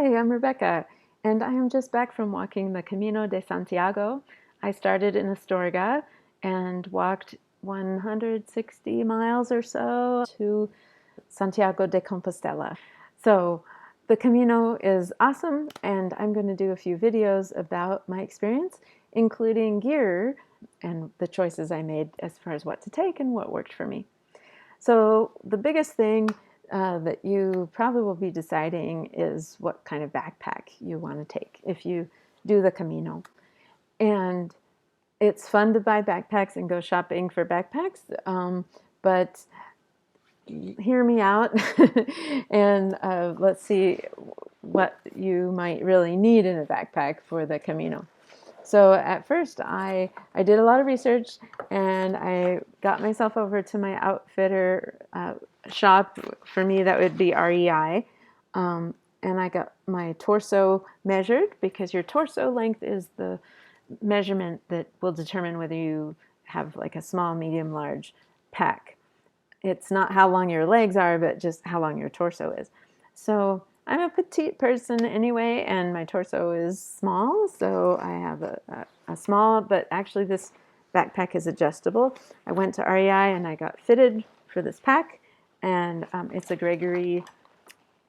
Hi, I'm Rebecca, and I am just back from walking the Camino de Santiago. I started in Astorga and walked 160 miles or so to Santiago de Compostela. So the Camino is awesome, and I'm going to do a few videos about my experience, including gear and the choices I made as far as what to take and what worked for me. So the biggest thing that you probably will be deciding is what kind of backpack you want to take if you do the Camino. And it's fun to buy backpacks and go shopping for backpacks, but hear me out and let's see what you might really need in a backpack for the Camino. So at first I did a lot of research and I got myself over to my outfitter shop. For me that would be REI, and I got my torso measured because your torso length is the measurement that will determine whether you have like a small, medium, large pack. It's not how long your legs are, but just how long your torso is. So I'm a petite person anyway, and my torso is small, so I have a small, but actually this backpack is adjustable. I went to REI and I got fitted for this pack, and it's a Gregory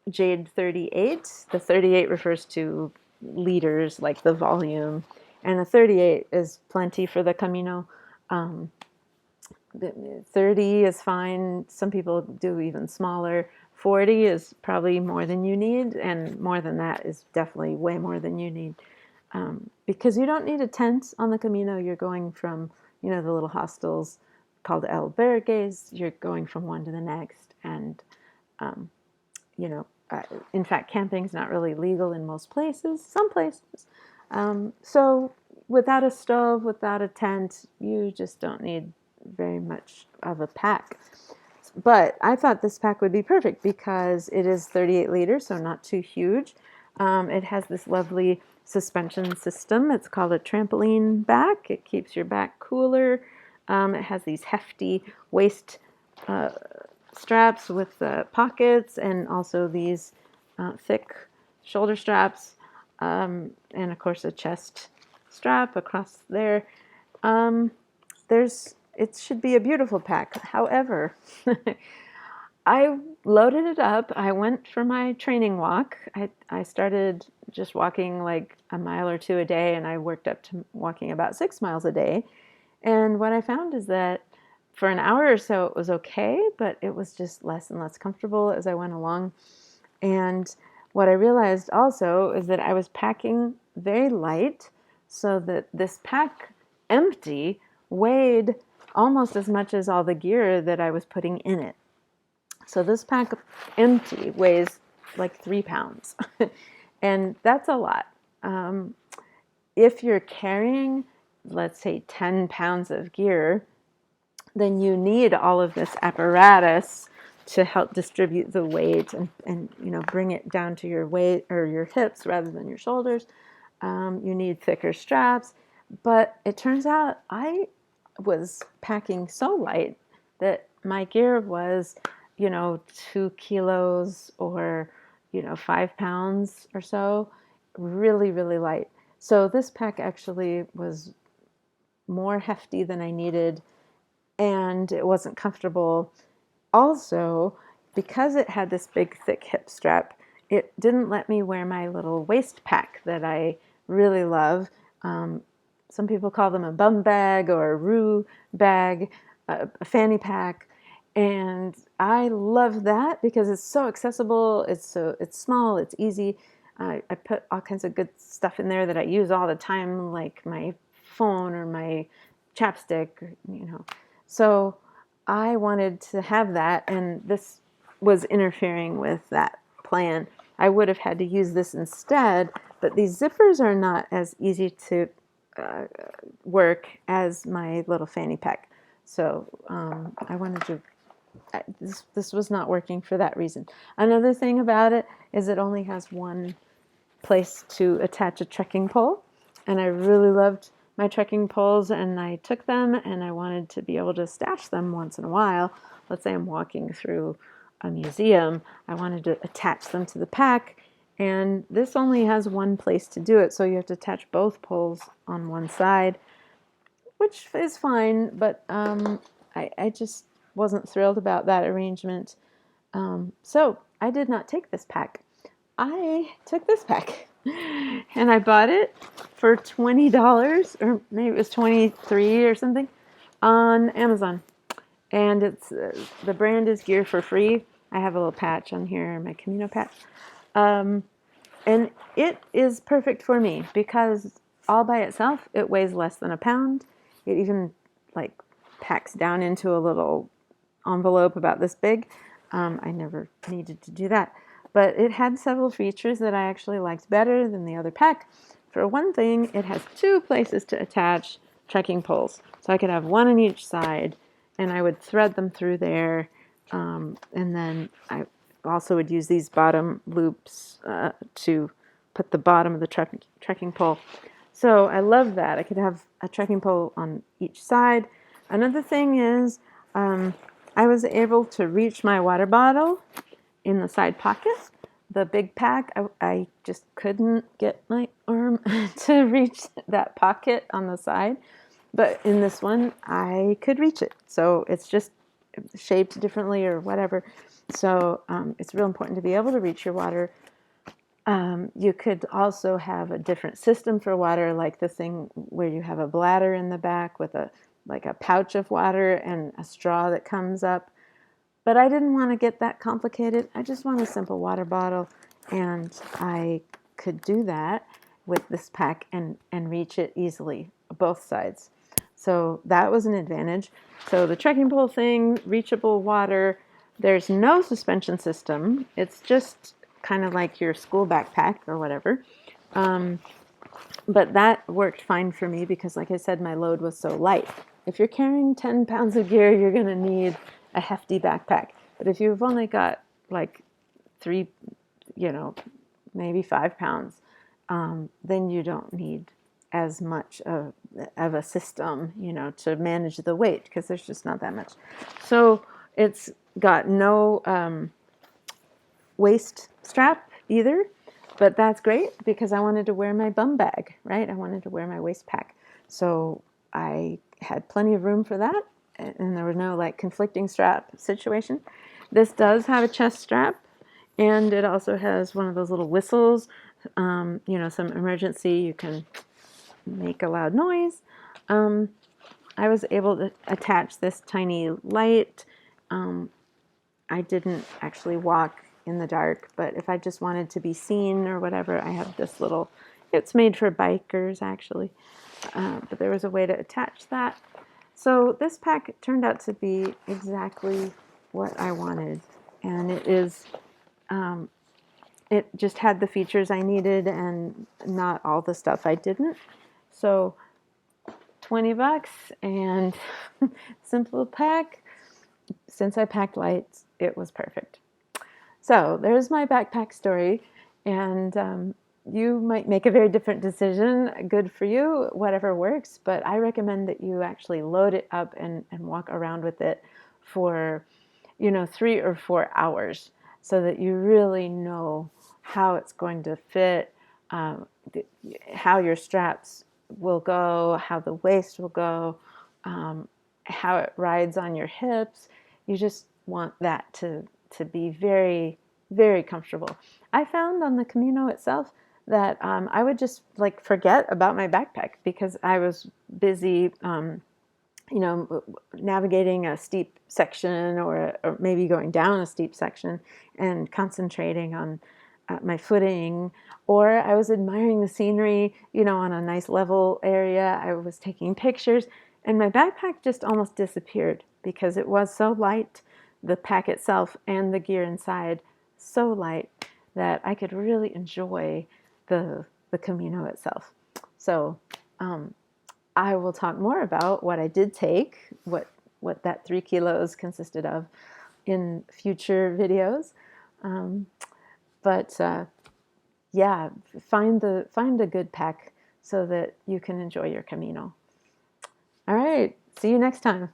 Jade 38. The 38 refers to liters, like the volume, and a 38 is plenty for the Camino. 30 is fine. Some people do even smaller. 40 is probably more than you need, and more than that is definitely way more than you need. Because you don't need a tent on the Camino. You're going from, the little hostels called albergues. You're going from one to the next, and in fact, camping's not really legal in most places. Some places. So without a stove, without a tent, you just don't need very much of a pack. But I thought this pack would be perfect because it is 38 liters, so not too huge. It has this lovely suspension system. It's called a trampoline back. It keeps your back cooler. It has these hefty waist straps with pockets, and also these thick shoulder straps, and of course a chest strap across there. It should be a beautiful pack. However, I loaded it up. I went for my training walk. I started just walking like a mile or two a day, and I worked up to walking about 6 miles a day. And what I found is that for an hour or so it was okay, but it was just less and less comfortable as I went along. And what I realized also is that I was packing very light, so that this pack empty weighed almost as much as all the gear that I was putting in it. So this pack empty weighs like 3 pounds, and that's a lot. If you're carrying, let's say, 10 pounds of gear, then you need all of this apparatus to help distribute the weight and bring it down to your weight or your hips rather than your shoulders. You need thicker straps, but it turns out I was packing so light that my gear was 2 kilos or 5 pounds or so, really, really light. So this pack actually was more hefty than I needed, and it wasn't comfortable. Also, because it had this big thick hip strap, it didn't let me wear my little waist pack that I really love. Some people call them a bum bag or a roo bag, a fanny pack. And I love that because it's so accessible. It's small, it's easy. I put all kinds of good stuff in there that I use all the time, like my phone or my chapstick, So I wanted to have that, and this was interfering with that plan. I would have had to use this instead, but these zippers are not as easy to work as my little fanny pack. So I wanted to, this was not working for that reason. Another thing about it is it only has one place to attach a trekking pole, and I really loved my trekking poles, and I took them, and I wanted to be able to stash them once in a while. Let's say I'm walking through a museum, I wanted to attach them to the pack And this only has one place to do it, so you have to attach both poles on one side, which is fine, but I just wasn't thrilled about that arrangement. So I did not take this pack. I took this pack and I bought it for $20, or maybe it was 23 or something, on Amazon. And it's the brand is Gear for Free. I have a little patch on here, my Camino patch. And it is perfect for me because all by itself, it weighs less than a pound. It even like packs down into a little envelope about this big. I never needed to do that. But it had several features that I actually liked better than the other pack. For one thing, it has 2 places to attach trekking poles. So I could have one on each side, and I would thread them through there. And then I also would use these bottom loops to put the bottom of the trekking pole. So I love that. I could have a trekking pole on each side. Another thing is I was able to reach my water bottle in the side pocket. The big pack, I just couldn't get my arm to reach that pocket on the side. But in this one, I could reach it. So it's just shaped differently or whatever. So it's real important to be able to reach your water. You could also have a different system for water, like the thing where you have a bladder in the back with a pouch of water and a straw that comes up. But I didn't want to get that complicated. I just want a simple water bottle, and I could do that with this pack and reach it easily, both sides. So that was an advantage. So the trekking pole thing, reachable water, there's no suspension system. It's just kind of like your school backpack or whatever. But that worked fine for me because, like I said, my load was so light. If you're carrying 10 pounds of gear, you're going to need a hefty backpack. But if you've only got like 3, maybe 5 pounds, then you don't need as much of a system, to manage the weight because there's just not that much. So it's got no waist strap either, but that's great because I wanted to wear my bum bag, right? I wanted to wear my waist pack. So I had plenty of room for that, and there was no conflicting strap situation. This does have a chest strap, and it also has one of those little whistles, some emergency, you can make a loud noise. I was able to attach this tiny light. I didn't actually walk in the dark, but if I just wanted to be seen or whatever, I have this little, it's made for bikers actually, but there was a way to attach that. So this pack turned out to be exactly what I wanted, and it just had the features I needed and not all the stuff I didn't. So $20 and simple pack. Since I packed light, it was perfect. So there's my backpack story, and you might make a very different decision. Good for you, whatever works, but I recommend that you actually load it up and walk around with it for 3 or 4 hours so that you really know how it's going to fit, how your straps will go, how the waist will go, how it rides on your hips. You just want that to be very, very comfortable. I found on the Camino itself that I would just forget about my backpack because I was busy, navigating a steep section or maybe going down a steep section and concentrating on my footing, or I was admiring the scenery, on a nice level area. I was taking pictures, and my backpack just almost disappeared because it was so light, the pack itself and the gear inside, so light that I could really enjoy the Camino itself. So I will talk more about what I did take, what that 3 kilos consisted of in future videos. But yeah, find a good pack so that you can enjoy your Camino. All right, see you next time.